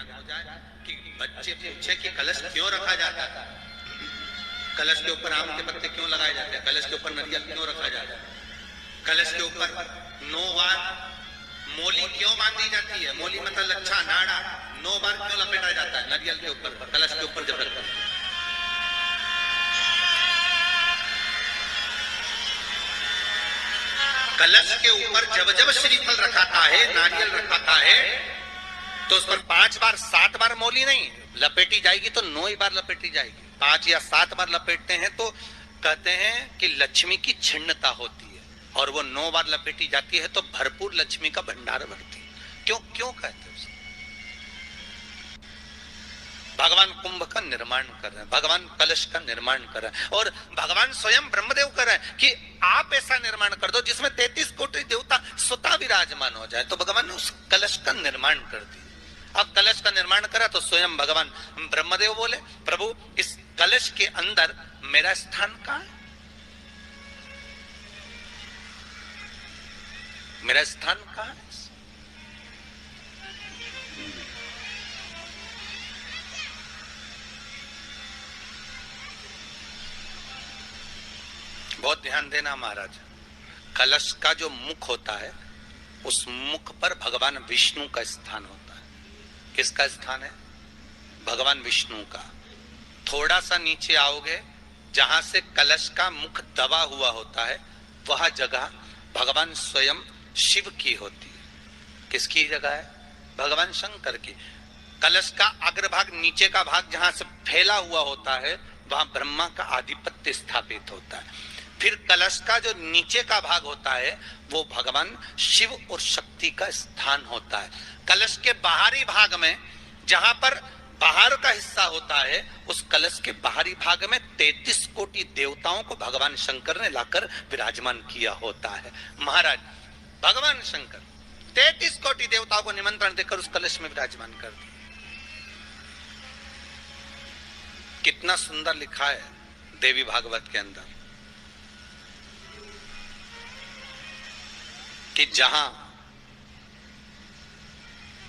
ज्ञान हो जाए कि बच्चे पूछे कि कलश क्यों रखा जाता है, कलश के ऊपर आम के पत्ते क्यों लगाए जाते हैं, कलश के ऊपर नारियल क्यों रखा जाता है, कलश के ऊपर 9 बार मोली क्यों बांधी जाती है, मोली मतलब लच्छा नाड़ा 9 बार क्यों लपेटा जाता है नारियल के ऊपर, कलश के ऊपर जब रखता है। कलश के ऊपर जब जब श्रीफल रखाता है, नारियल रखाता है, तो उस पर 5 बार 7 बार मोली नहीं लपेटी जाएगी, तो 9 ही बार लपेटी जाएगी। 5 या 7 बार लपेटते हैं तो कहते हैं कि लक्ष्मी की छिन्नता होती है, और वो 9 बार लपेटी जाती है तो भरपूर लक्ष्मी का भंडार भरती है। क्यों क्यों कहते हैं? भगवान कुंभ का निर्माण कर रहे हैं, भगवान कलश का निर्माण कर रहे हैं, और भगवान स्वयं ब्रह्मदेव कर रहे हैं कि आप ऐसा निर्माण कर दो जिसमें 33 कोटि देवता स्वतः विराजमान हो जाए। तो भगवान ने उस कलश का निर्माण कर दिया। अब कलश का निर्माण करा तो स्वयं भगवान ब्रह्मदेव बोले, प्रभु इस कलश के अंदर मेरा स्थान कहाँ है, मेरा स्थान कहाँ है? बहुत ध्यान देना महाराज, कलश का जो मुख होता है उस मुख पर भगवान विष्णु का स्थान होता है। किसका स्थान है? भगवान विष्णु का। थोड़ा सा नीचे आओगे, जहां से कलश का मुख दबा हुआ होता है, वह जगह भगवान स्वयं शिव की होती है। किसकी जगह है? भगवान शंकर की। कलश का अग्रभाग, नीचे का भाग जहां से फैला हुआ होता है, वहां ब्रह्मा का आधिपत्य स्थापित होता है। फिर कलश का जो नीचे का भाग होता है वो भगवान शिव और शक्ति का स्थान होता है। कलश के बाहरी भाग में, जहां पर बाहर का हिस्सा होता है, उस कलश के बाहरी भाग में 33 कोटि देवताओं को भगवान शंकर ने लाकर विराजमान किया होता है। महाराज भगवान शंकर 33 कोटि देवताओं को निमंत्रण देकर उस कलश में विराजमान कर दिया। कितना सुंदर लिखा है देवी भागवत के अंदर कि जहां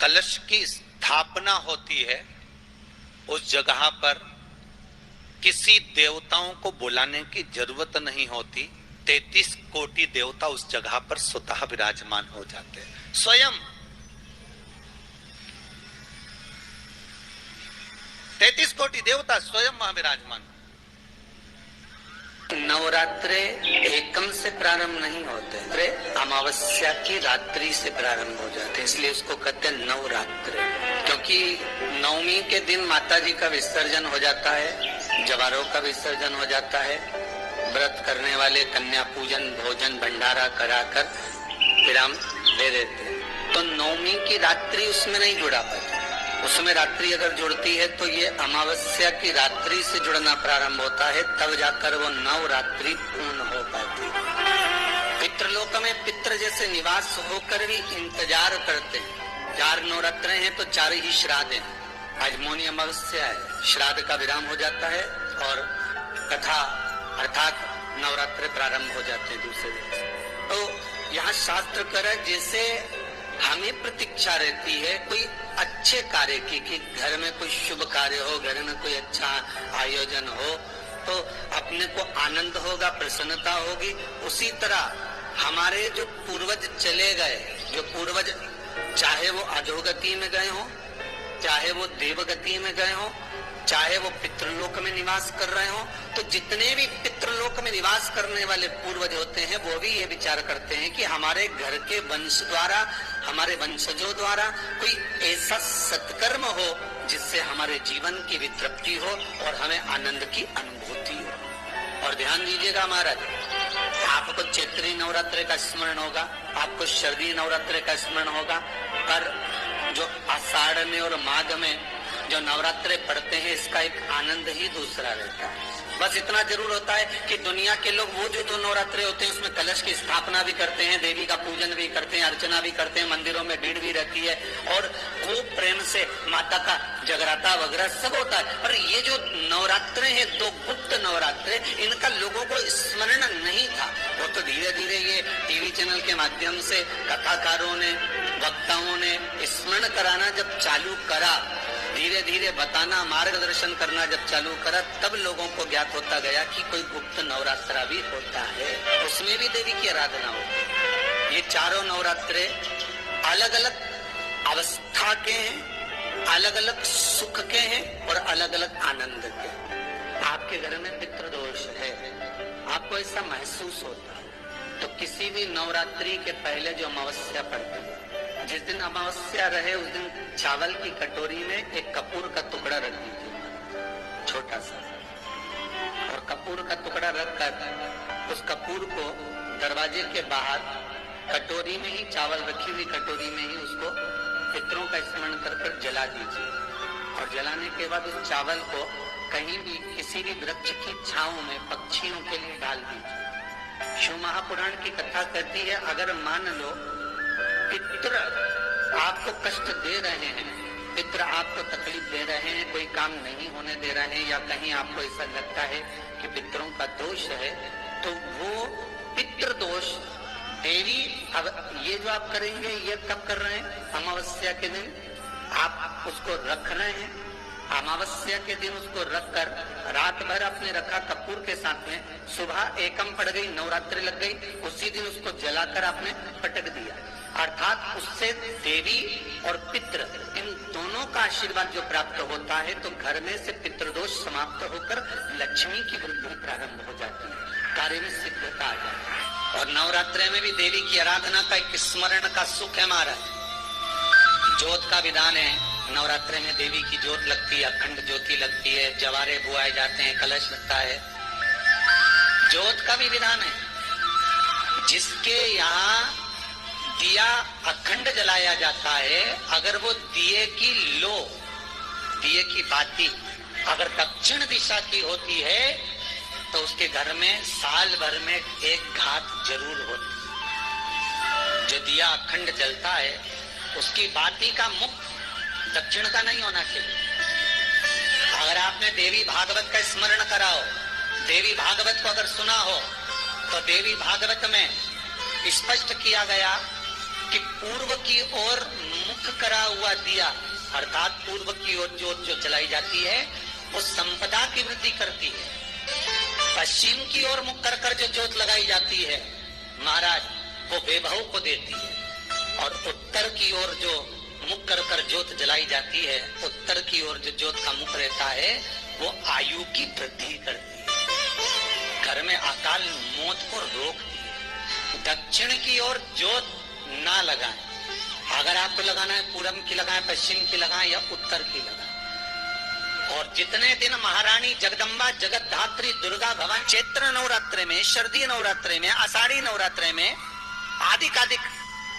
कलश की स्थापना होती है उस जगह पर किसी देवताओं को बुलाने की जरूरत नहीं होती। 33 कोटि देवता उस जगह पर स्वतः विराजमान हो जाते हैं। स्वयं 33 कोटि देवता स्वयं वहां विराजमान। नवरात्रे एकम से प्रारंभ नहीं होते, अमावस्या की रात्रि से प्रारंभ हो जाते हैं, इसलिए उसको कहते हैं नवरात्रे। क्योंकि नवमी के दिन माता जी का विसर्जन हो जाता है, जवारों का विसर्जन हो जाता है, व्रत करने वाले कन्या पूजन भोजन भंडारा कराकर विराम दे देते हैं। तो नवमी की रात्रि उसमें नहीं जुड़ा पाती। उसमें रात्रि अगर जुड़ती है तो ये अमावस्या की रात्रि से जुड़ना प्रारंभ होता है, तब जाकर वो नवरात्रि पूर्ण हो पाती है। पितृलोक में पितृ जैसे निवास होकर भी इंतजार करते हैं। 4 नवरात्रे हैं तो 4 ही श्राद्ध हैं। आज मौनी अमावस्या है, श्राद्ध का विराम हो जाता है और कथा अर्थात नवरात्रे प्रारंभ हो जाते हैं दूसरे दिन। तो यहाँ शास्त्र कर जैसे हमें प्रतीक्षा रहती है कोई अच्छे कार्य की, कि घर में कोई शुभ कार्य हो, घर में कोई अच्छा आयोजन हो तो अपने को आनंद होगा, प्रसन्नता होगी। उसी तरह हमारे जो पूर्वज चले गए, जो पूर्वज चाहे वो अधोगति में गए हो, चाहे वो देवगति में गए हो, चाहे वो पितृलोक में निवास कर रहे हो, तो जितने भी पितृलोक में निवास करने वाले पूर्वज होते हैं वो भी ये विचार करते हैं कि हमारे घर के वंश द्वारा, हमारे वंशजों द्वारा कोई ऐसा सत्कर्म हो जिससे हमारे जीवन की वितृप्ति हो और हमें आनंद की अनुभूति हो। और ध्यान दीजिएगा महाराज, आपको चैत्री नवरात्रि का स्मरण होगा, आपको शरदी नवरात्रि का स्मरण होगा, पर जो आषाढ़ में और माघ में जो नवरात्रे पढ़ते हैं इसका एक आनंद ही दूसरा रहता है। बस इतना जरूर होता है कि दुनिया के लोग वो जो 2 नवरात्रे होते हैं उसमें कलश की स्थापना भी करते हैं, देवी का पूजन भी करते हैं, अर्चना भी करते हैं, मंदिरों में भीड़ भी रहती है और खूब प्रेम से माता का जगराता वगैरह सब होता है। पर ये जो नवरात्रे हैं, 2 गुप्त नवरात्रे, इनका लोगों को स्मरण नहीं था। वो तो धीरे धीरे ये टीवी चैनल के माध्यम से कथाकारों ने, वक्ताओं ने स्मरण कराना जब चालू करा, धीरे धीरे बताना, मार्गदर्शन करना जब चालू करा, तब लोगों को ज्ञात होता गया कि कोई गुप्त नवरात्रा भी होता है, उसमें भी देवी की आराधना होती है। ये चारों नवरात्रे अलग अलग अवस्था के हैं, अलग अलग सुख के हैं और अलग अलग आनंद के। आपके घर में पितृदोष है, आपको ऐसा महसूस होता है, तो किसी भी नवरात्रि के पहले जो अमावस्या पड़ती है, जिस दिन अमावस्या रहे उस दिन चावल की कटोरी में एक कपूर का टुकड़ा रख दीजिए, छोटा सा, और कपूर का टुकड़ा रखकर उस कपूर को दरवाजे के बाहर कटोरी में ही, चावल रखी हुई कटोरी में ही उसको पितरों का स्मरण कर जला दीजिए। और जलाने के बाद उस चावल को कहीं भी किसी भी वृक्ष की छांव में पक्षियों के लिए डाल दीजिए। शिव महापुराण की कथा कहती है, अगर मान लो पितर आपको कष्ट दे रहे हैं, पितर आपको तकलीफ दे रहे हैं, कोई काम नहीं होने दे रहे हैं, या कहीं आपको ऐसा लगता है कि पितरों का दोष है, तो वो पितृ दोष देवी, अब ये जो आप करेंगे ये कब कर रहे हैं? अमावस्या के दिन आप उसको रख रहे हैं। अमावस्या के दिन उसको रखकर रात भर आपने रखा कपूर के साथ में, सुबह एकम पड़ गई, नवरात्रि लग गई, उसी दिन उसको जलाकर आपने पटक दिया। अर्थात उससे देवी और पितृ इन दोनों का आशीर्वाद जो प्राप्त होता है, तो घर में से पितृदोष समाप्त होकर लक्ष्मी की वृद्धि प्रारंभ हो जाती है, कार्य में सिद्धता आ जाती है। और नवरात्रि में भी देवी की आराधना का एक स्मरण का सुख है हमारा। ज्योत का विधान है, नवरात्रि में देवी की ज्योत लगती है, अखंड ज्योति लगती है, जवारे बुआए जाते हैं, कलश लगता है। ज्योत का भी विधान है, जिसके यहाँ दिया अखंड जलाया जाता है, अगर वो दिए की लो, दिए की बाती अगर दक्षिण दिशा की होती है, तो उसके घर में साल भर में एक घात जरूर होती। जो दिया अखंड जलता है, उसकी बाती का मुख दक्षिण का नहीं होना चाहिए। अगर आपने देवी भागवत का स्मरण कराओ, देवी भागवत को अगर सुना हो, तो देवी भागवत में स्पष्ट किया गया कि पूर्व की ओर मुख करा हुआ दिया, अर्थात पूर्व की ओर ज्योत जो जलाई जाती है, वो संपदा की वृद्धि करती है। पश्चिम की ओर मुख कर कर जो ज्योत लगाई जाती है महाराज, वो वैभव को देती है। और उत्तर की ओर जो मुख कर कर ज्योत जलाई जाती है, उत्तर की ओर जो ज्योत का मुख रहता है, वो आयु की वृद्धि करती है, घर में अकाल मौत को रोकती है। दक्षिण की ओर ज्योत ना लगाएं। अगर आपको लगाना है पूरब की लगाएं, पश्चिम की लगाएं या उत्तर की लगाएं। और जितने दिन महारानी जगदम्बा जगतधात्री दुर्गा भवन चैत्र नवरात्रि में, शरदीय नवरात्रि में, आषाढ़ी नवरात्रि में, आदिकादिक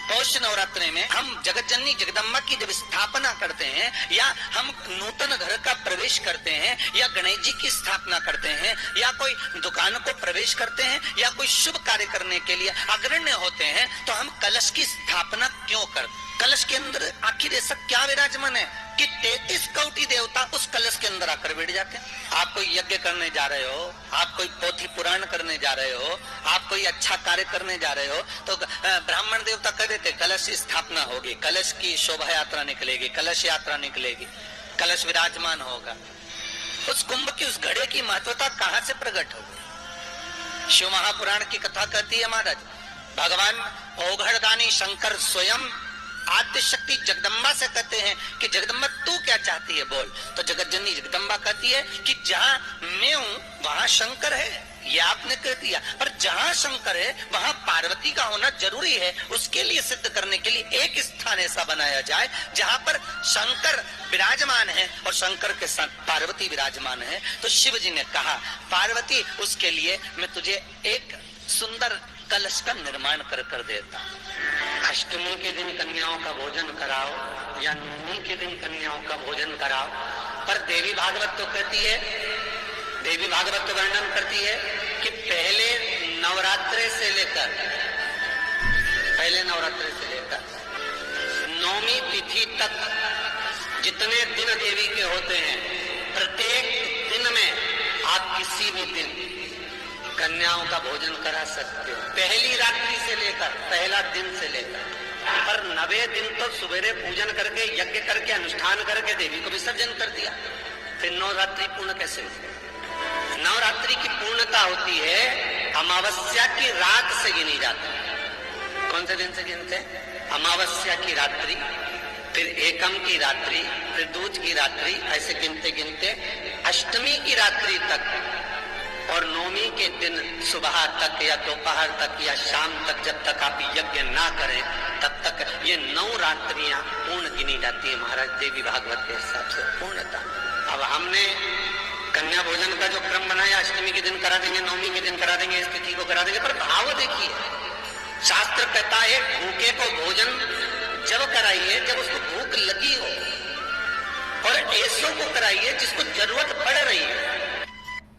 पौष नवरात्रि में हम जगत जननी जगदम्बा की जब स्थापना करते हैं, या हम नूतन घर का प्रवेश करते हैं, या गणेश जी की स्थापना करते हैं, या कोई दुकान को प्रवेश करते हैं, या कोई शुभ कार्य करने के लिए अग्रण्य होते हैं, तो हम कलश की स्थापना क्यों करते? कलश के अंदर आखिर ऐसा क्या विराजमान है कि 33 कोटि देवता उस कलश के अंदर आकर बैठ जाते हैं। आप कोई यज्ञ करने जा रहे हो, आप कोई पोथी पुराण करने जा रहे हो, आप कोई अच्छा कार्य करने जा रहे हो, तो ब्राह्मण देवता कह देते कलश की स्थापना होगी, कलश की शोभा यात्रा निकलेगी, कलश यात्रा निकलेगी, कलश विराजमान होगा। उस कुंभ की, उस घड़े की महत्वता कहाँ से प्रकट होगी? शिव महापुराण की कथा कहती है महाराज, भगवान औघड़दानी शंकर स्वयं आद्य शक्ति जगदम्बा से कहते हैं कि जगदम्बा तू क्या चाहती है बोल। तो जगत जननी जगदम्बा कहती है कि जहाँ मैं हूँ वहाँ शंकर है, ये आपने कह दिया, पर जहाँ शंकर है वहाँ पार्वती का होना जरूरी है। उसके लिए सिद्ध करने के लिए एक स्थान ऐसा बनाया जाए जहाँ पर शंकर विराजमान है और शंकर के साथ पार्वती विराजमान है। तो शिव जी ने कहा, पार्वती उसके लिए मैं तुझे एक सुंदर कलश का निर्माण कर देता। अष्टमी के दिन कन्याओं का भोजन कराओ या नवमी के दिन कन्याओं का भोजन कराओ। पर देवी भागवत तो कहती है, देवी भागवत तो वर्णन करती है कि पहले नवरात्रि से लेकर नवमी तिथि तक जितने दिन देवी के होते हैं, प्रत्येक दिन में आप किसी भी दिन कन्याओं का भोजन करा सकते हो, पहली रात्रि से लेकर पहला दिन से लेकर, पर 90 दिन तो सुबेरे पूजन करके यज्ञ करके अनुष्ठान करके देवी को विसर्जन कर दिया, फिर नवरात्रि पूर्ण कैसे हुई? नवरात्रि की पूर्णता होती है अमावस्या की रात से गिनी जाती है। कौन से दिन से गिनते हैं? अमावस्या की रात्रि, फिर एकम की रात्रि, फिर दूज की रात्रि, ऐसे गिनते गिनते अष्टमी की रात्रि तक और नौमी के दिन सुबह तक या दोपहर तक या शाम तक, जब तक आप यज्ञ ना करें तब तक ये 9 रात्रियां पूर्ण गिनी जाती है महाराज देवी भागवत के हिसाब से पूर्णता। अब हमने कन्या भोजन का जो क्रम बनाया, अष्टमी के दिन करा देंगे, नौमी के दिन करा देंगे, इस तिथि को करा देंगे, पर भाव देखिए, शास्त्र कहता है भूखे को भोजन जब कराइए जब उसको भूख लगी हो, और ऐसों को कराइए जिसको जरूरत पड़ रही है।